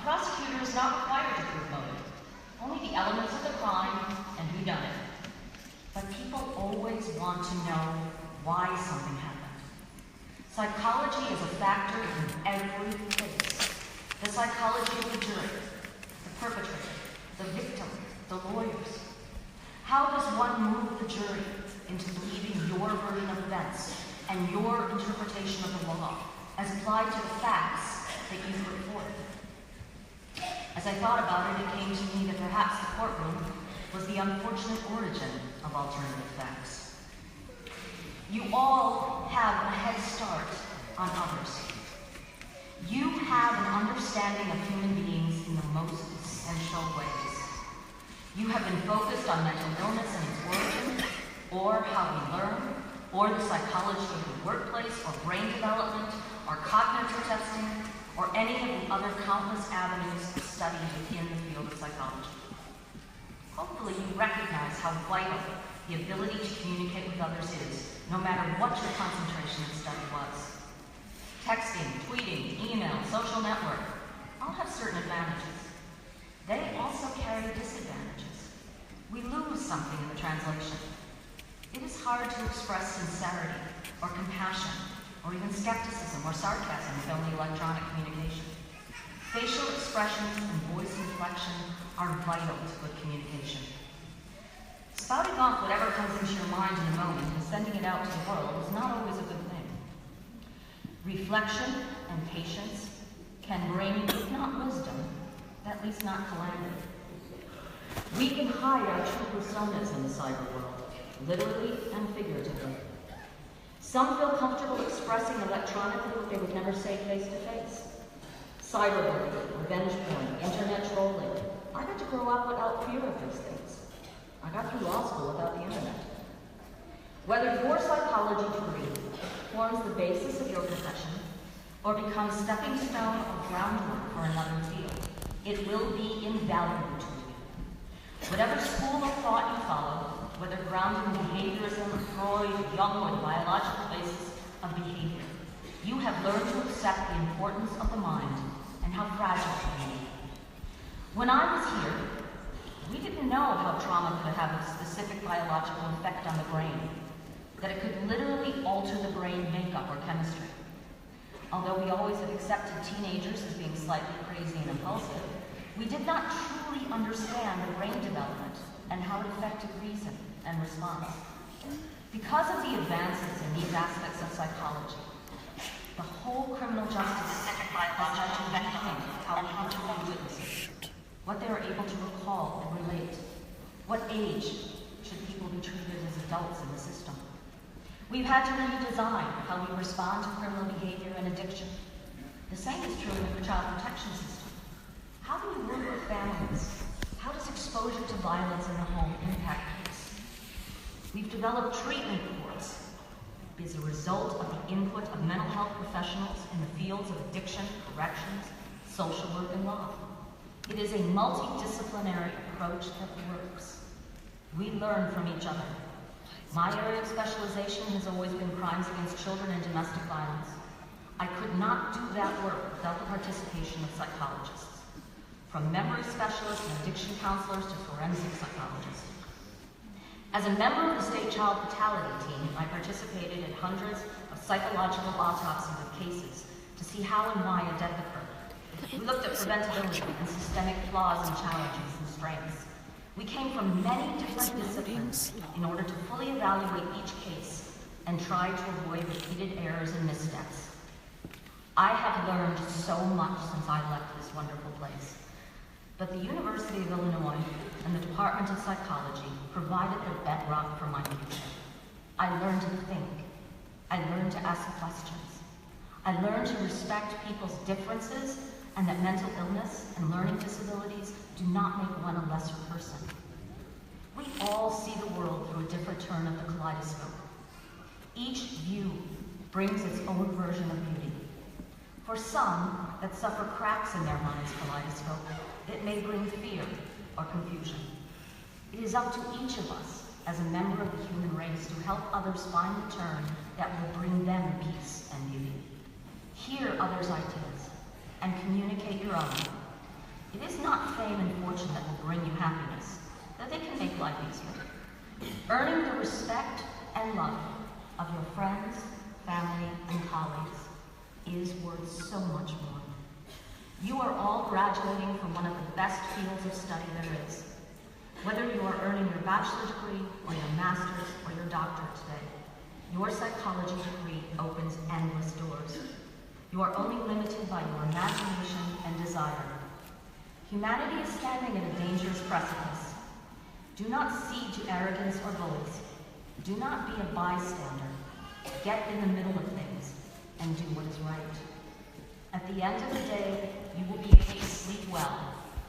prosecutor is not required to prove motive, only the elements of the crime and who done it. But people always want to know why something happened. Psychology is a factor in every case. The psychology of the jury, the perpetrator, the victim, the lawyers. How does one move the jury into believing your version of events and your interpretation of the law as applied to the facts that you put forth? As I thought about it, it came to me that perhaps the courtroom was the unfortunate origin of alternative facts. You all have a head start on others. You have an understanding of human beings in the most essential ways. You have been focused on mental illness and its origin, or how we learn, or the psychology of the workplace, or brain development, or cognitive testing, or any of the other countless avenues studied within the field of psychology. Hopefully you recognize how vital the ability to communicate with others is, no matter what your concentration of study was. Texting, tweeting, email, social network, all have certain advantages. They also carry disadvantages. We lose something in the translation. It is hard to express sincerity, or compassion, or even skepticism or sarcasm with only electronic communication. Facial expressions and voice inflection are vital to good communication. Spouting off whatever comes into your mind in a moment and sending it out to the world is not always a good thing. Reflection and patience can bring, if not wisdom, at least not calamity. We can hide our true personas in the cyber world, literally and figuratively. Some feel comfortable expressing electronically what they would never say face to face. Cyberbullying, revenge porn, internet trolling. I got to grow up without fear of these things. I got through law school without the internet. Whether your psychology degree forms the basis of your profession or becomes stepping stone or groundwork for another field, it will be invaluable to you. Whatever school of thought you follow, whether grounded in behaviorism, Freud, Jung, or the biological basis of behavior, you have learned to accept the importance of the mind and how fragile it can be. When I was here, we didn't know how trauma could have a specific biological effect on the brain, that it could literally alter the brain makeup or chemistry. Although we always have accepted teenagers as being slightly crazy and impulsive, we did not truly understand the brain development and how it affected reason and response. Because of the advances in these aspects of psychology, the whole criminal justice system has had to rethink how we interview witnesses, what they are able to recall and relate, what age should people be treated as adults in the system. We've had to redesign how we respond to criminal behavior and addiction. The same is true in the child protection system. How do we work with families? How does exposure to violence in the home impact kids? We've developed treatment courts as a result of the input of mental health professionals in the fields of addiction, corrections, social work, and law. It is a multidisciplinary approach that works. We learn from each other. My area of specialization has always been crimes against children and domestic violence. I could not do that work without the participation of psychologists, from memory specialists and addiction counselors to forensic psychologists. As a member of the state child fatality team, I participated in hundreds of psychological autopsies of cases to see how and why a death occurred. We looked at preventability and systemic flaws and challenges and strengths. We came from many different disciplines in order to fully evaluate each case and try to avoid repeated errors and missteps. I have learned so much since I left this wonderful place. But the University of Illinois and the Department of Psychology provided the bedrock for my future. I learned to think. I learned to ask questions. I learned to respect people's differences and that mental illness and learning disabilities do not make one a lesser person. We all see the world through a different turn of the kaleidoscope. Each view brings its own version of beauty. For some that suffer cracks in their mind's kaleidoscope, it may bring fear or confusion. It is up to each of us as a member of the human race to help others find the turn that will bring them peace and beauty. Hear others' ideas and communicate your own fame, and fortune that will bring you happiness, though they can make life easier. Earning the respect and love of your friends, family, and colleagues is worth so much more. You are all graduating from one of the best fields of study there is. Whether you are earning your bachelor's degree, or your master's, or your doctorate today, your psychology degree opens endless doors. You are only limited by your imagination and desire. Humanity is standing at a dangerous precipice. Do not cede to arrogance or bullies. Do not be a bystander. Get in the middle of things and do what is right. At the end of the day, you will be able to sleep well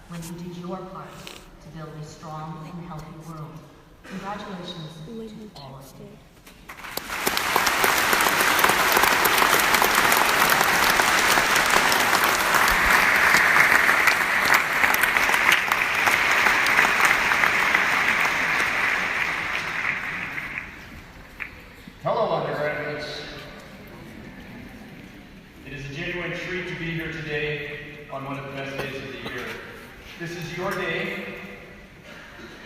when you did your part to build a strong and healthy world. Congratulations to all of you. Hello, undergraduates. It is a genuine treat to be here today on one of the best days of the year. This is your day,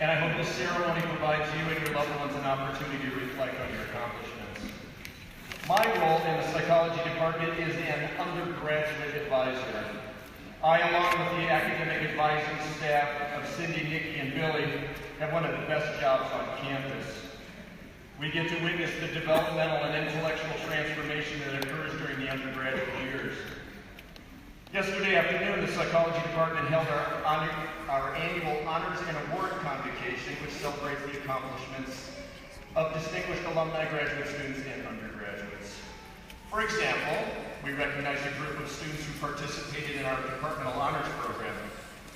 and I hope this ceremony provides you and your loved ones an opportunity to reflect on your accomplishments. My role in the psychology department is an undergraduate advisor. I, along with the academic advising staff of Cindy, Nikki, and Billy, have one of the best jobs on campus. We get to witness the developmental and intellectual transformation that occurs during the undergraduate years. Yesterday afternoon, the psychology department held our annual Honors and Award Convocation, which celebrates the accomplishments of distinguished alumni, graduate students, and undergraduates. For example, we recognized a group of students who participated in our departmental honors program.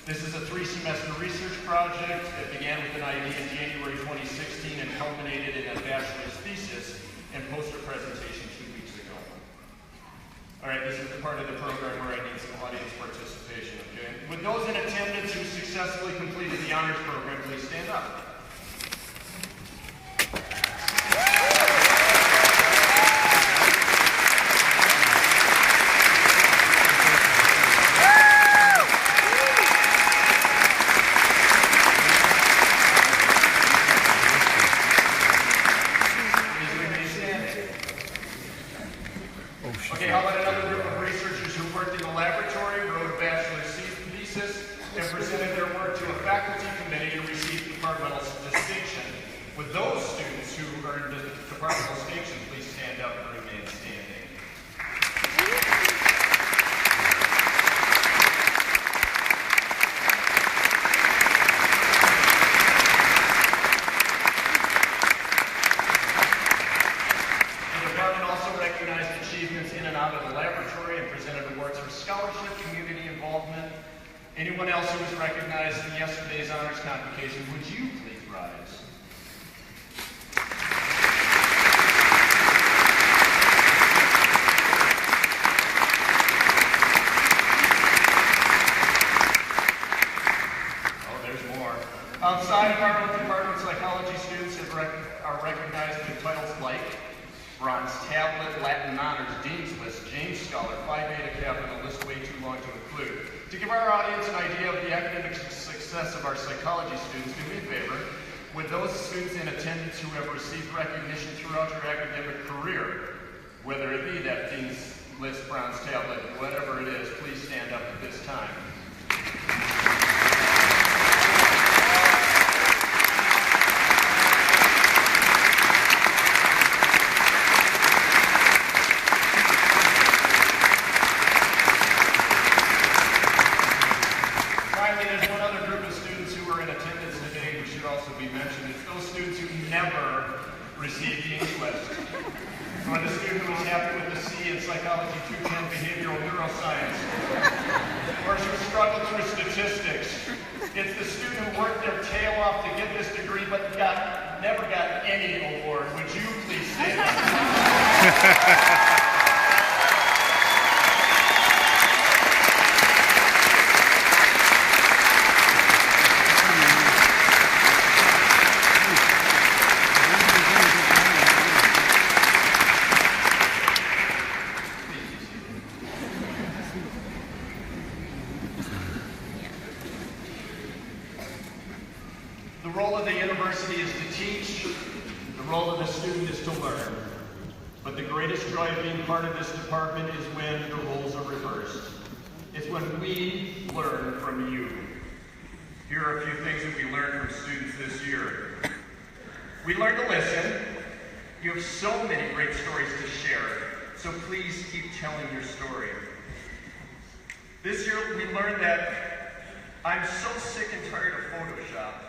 This is a 3-semester research project that began with an idea in January 2016 and culminated in a bachelor's thesis and poster presentation 2 weeks ago. All right, this is the part of the program where I need some audience participation, okay? With those in attendance who successfully completed the honors program, please stand up. Okay, how about another group of researchers who worked in the laboratory, wrote a bachelor's thesis, and presented their work to a faculty committee and received departmental distinction. With those students who earned the departmental distinction, please stand up and remain standing. The department also recognized achievements in and out of the laboratory and presented awards for scholarship, community involvement. Anyone else who was recognized in yesterday's honors convocation, would you please rise? Oh, there's more. Outside of our own department, psychology students are recognized with titles like Bronze Tablet, Latin Honors, Dean's List, James Scholar, Phi Beta Kappa, and a list way too long to include. To give our audience an idea of the academic success of our psychology students, do me a favor. With those students in attendance who have received recognition throughout your academic career, whether it be that Dean's List, Bronze Tablet, whatever it is, please stand up at this time. Received Dean's List. For the student who was happy with the C in Psychology 210 Behavioral Neuroscience, or who struggled through statistics. It's the student who worked their tail off to get this degree but never got any award. Would you please stand up? role of the university is to teach. The role of the student is to learn. But the greatest joy of being part of this department is when the roles are reversed. It's when we learn from you. Here are a few things that we learned from students this year. We learned to listen. You have so many great stories to share, so please keep telling your story. This year we learned that I'm so sick and tired of Photoshop.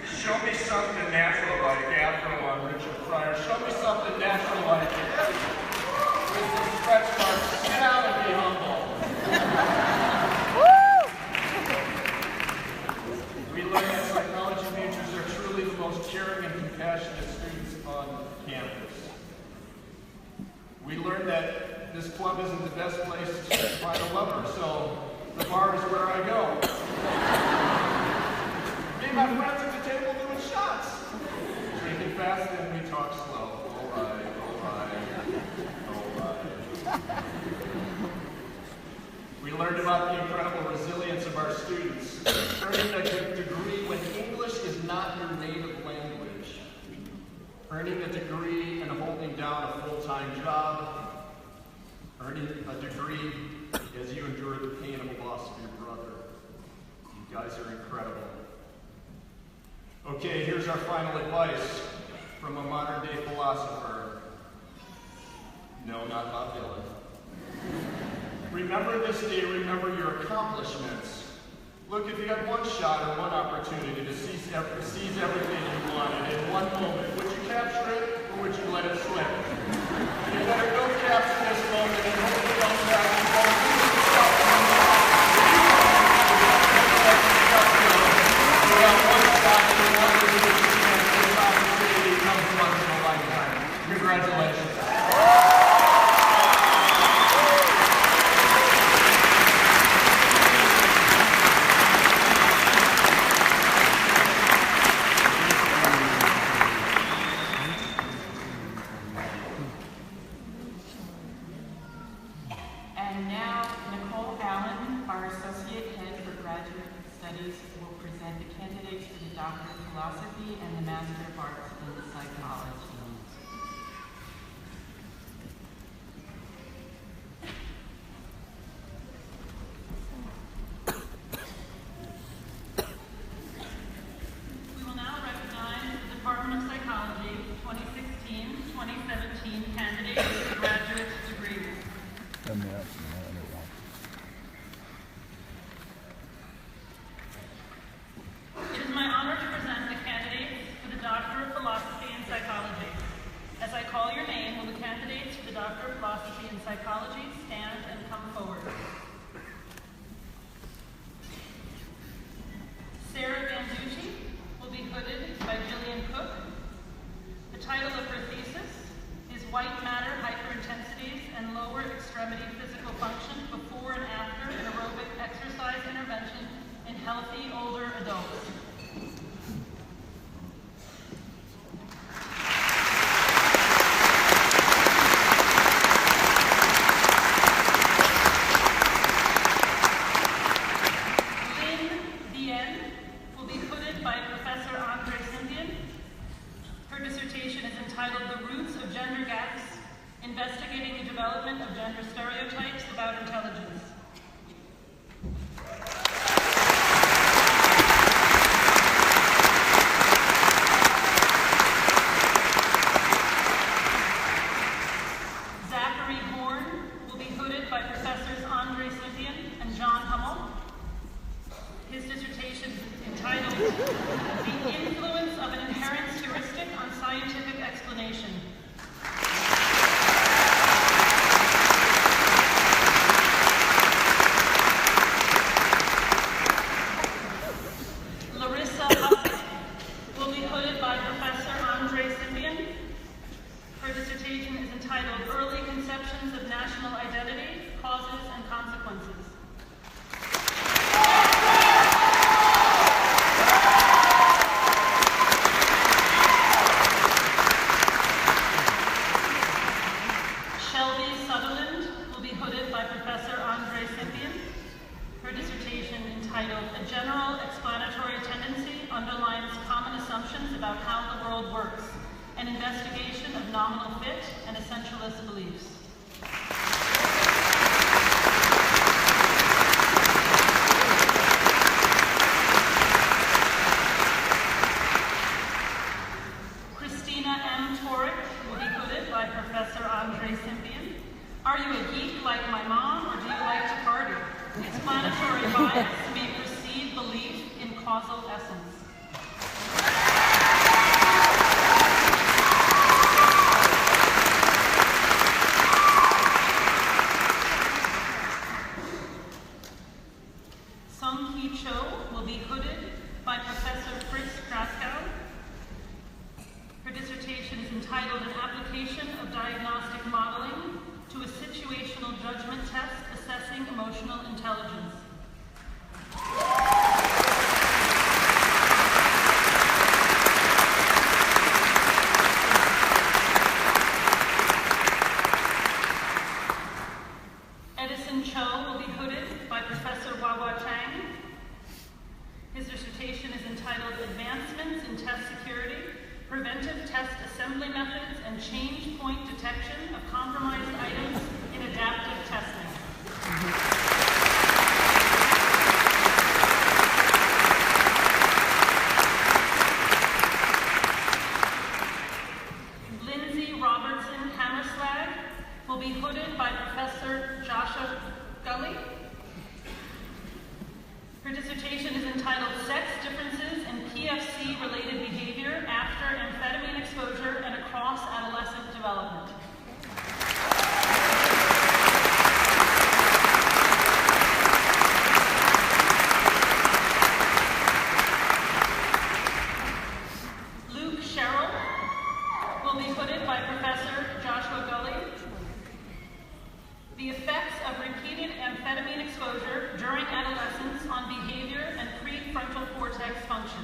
Show me something natural like Afro on Richard Pryor. Show me something natural like with the stretch marks. Sit down and be humble. We learned that psychology majors are truly the most caring and compassionate students on campus. We learned that this club isn't the best place to find a lover, so the bar is where I go. Me and my friends at the table doing shots. Drinking fast and we talk slow. All right. We learned about the incredible resilience of our students, earning a degree when English is not your native language, earning a degree and holding down a full-time job, earning a degree as you endure the pain of the loss of your brother. You guys are incredible. Okay, here's our final advice from a modern-day philosopher. No, not Bob Dylan. Remember this day, remember your accomplishments. Look, if you had one shot or one opportunity to seize everything you wanted in one moment, would you capture it or would you let it slip? You better go capture this moment and hope it comes back and go do yourself. You got one shot and you want to do what you can. This opportunity comes once in a lifetime. Congratulations. Will present the candidates for the Doctor of Philosophy and the Master of Arts in Psychology. We will now recognize the Department of Psychology 2016-2017 candidates for graduate degrees. As I call your name, will the candidates for the Doctor of Philosophy in Psychology stand and come forward? Sarah Banducci will be hooded by Jillian Cook. The title of her thesis is White Matter Hyperintensities and Lower Extremity Physical Function Before and After an Aerobic Exercise Intervention in Healthy Older Adults. Investigating the development of gender stereotypes about intelligence. Zachary Horn will be hooded by Professors Andre Scythian and John Hummel. His dissertation is entitled The Influence of an Inherent Heuristic on Scientific Explanation. Entitled A General Explanatory Tendency Underlines Common assumptions about how the world works, an investigation of nominal fit and essentialist beliefs. Christina M. Torek will be hooded by Professor Andre Simpian. Are you a geek like my mom, or do you like to party? Explanatory bias may precede belief in causal essence. Sung-Hee Cho will be hooded by Professor Fritz Kraskow. Her dissertation is entitled An Application of Diagnostic Modeling to a Situational Judgment Test Assessing Emotional Intelligence. Edison Cho will be hooded by Professor Wawa Chang. His dissertation is entitled Advancements in Test Security, Preventive Test Assembly Methods, and Change Point Detection of Compromised Items in Adaptive Testing. Lindsay Robertson Hammerslag will be hooded by Professor Joshua Gully. Her dissertation is entitled Sex Differences in PFC-Related Behavior After Amphetamine Exposure and Across Adolescent Development. Luke Sherrill will be hooded by Professor Joshua Gully. The effects of repeated amphetamine exposure during adolescence on behavior and prefrontal cortex function.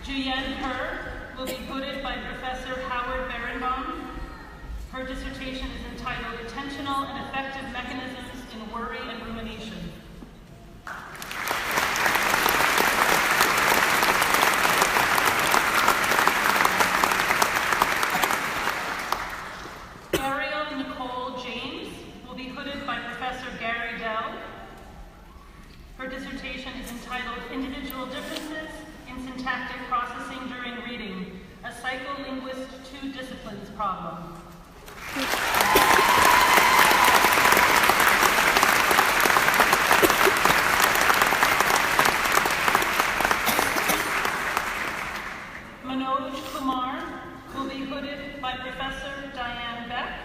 Juyen He will be hooded by Professor Howard Berenbaum. Her dissertation is entitled Attentional and Effective Mechanisms in Worry and Rumination. Her dissertation is entitled Individual Differences in Syntactic Processing During Reading, a Psycholinguist Two Disciplines Problem. Manoj Kumar will be hooded by Professor Diane Beck.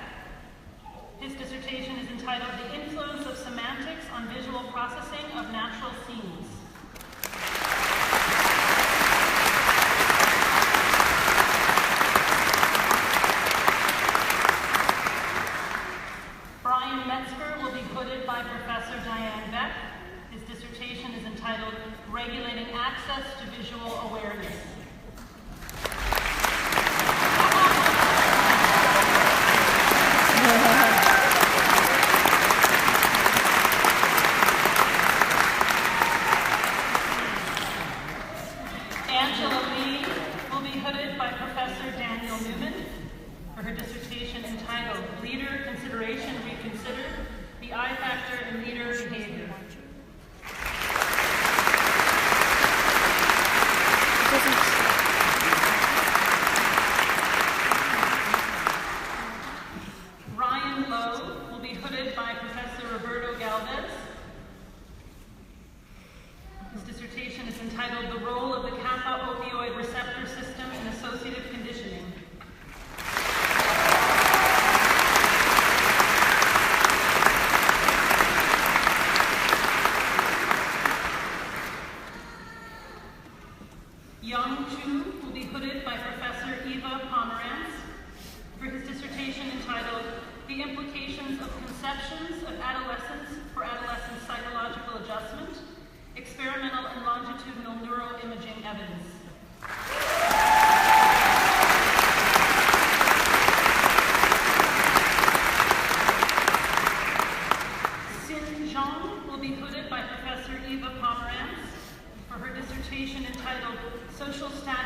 His dissertation is entitled The Influence of Semantics on Visual Processing of Natural Scenes. Brian Metzger will be hooded by Professor Diane Beck. His dissertation is entitled Regulating Access to Visual Awareness.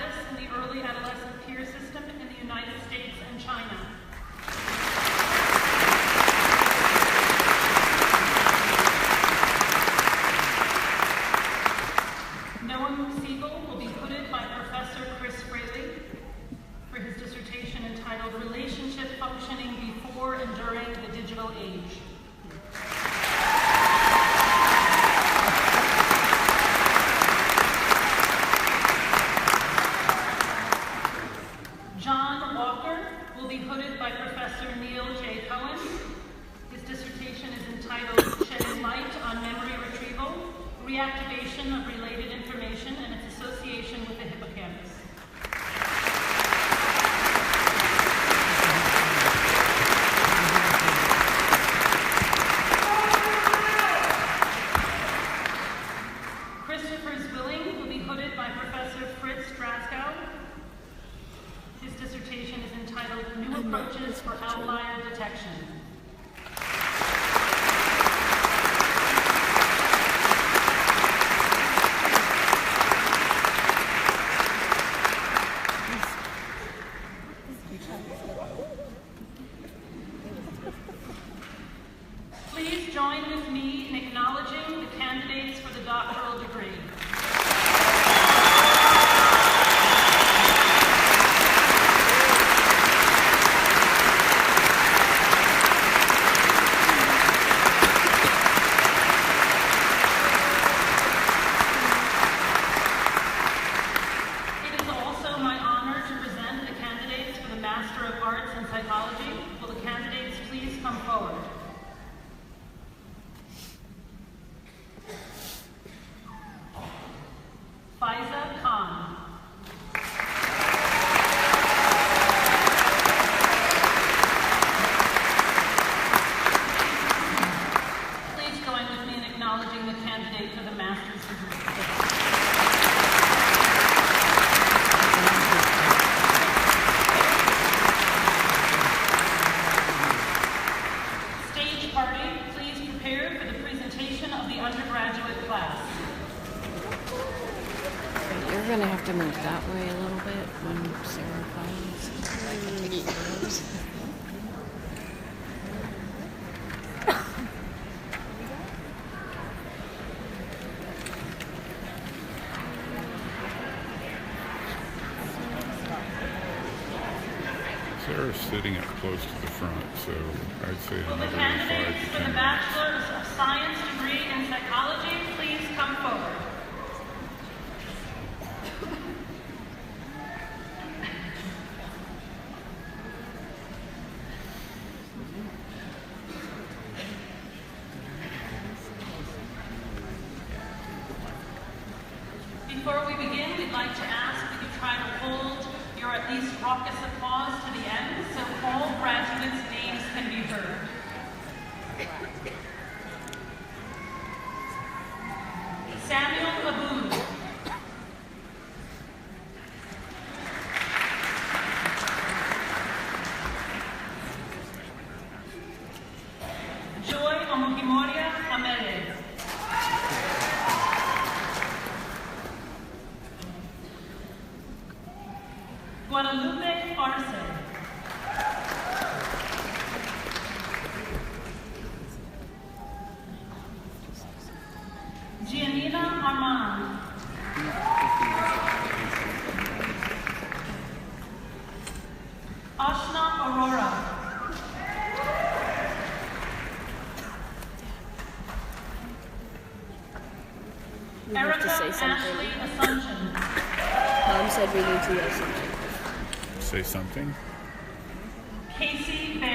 status in the early adolescent peer system in the United States and China. Noam Siegel will be hooded by Professor Chris Fraley for his dissertation entitled Relationship Functioning Before and During the Digital Age. John Walker will be hooded by Professor Neil J. Cohen. His dissertation is entitled Shedding Light on Memory Retrieval, Reactivation of Related Information and its Association with the Hippocampus. Christopher Zwilling will be hooded by Professor Fritz Draskow. His dissertation is entitled New Approaches for Outlier Detection. Please join with me in acknowledging the candidates for the doctoral degree. It is also my honor to present the candidates for the Master of Arts in Psychology. Will the candidates please come forward? Faiza Khan. Please join with me in acknowledging the candidate for the master's degree. Stage party, please prepare for the presentation of the undergraduate class. You're gonna have to move that way a little bit when Sarah comes. I can take photos. Sarah's sitting up close to the front, so I'd say Will the another 5 candidates to for 10 the minutes. Bachelor's of Science degree in Psychology please come forward? Before we begin, we'd like to ask that you try to hold your at least raucous applause to the end so all graduates' names can be heard. Samuel Aboud. Joy Omogimoria Amede. Guadalupe Arce. Giannina Armand. Ashna Aurora. We have Erica to say something. Ashley Assumption. Mom said we need to say something. Say something. Casey Bear.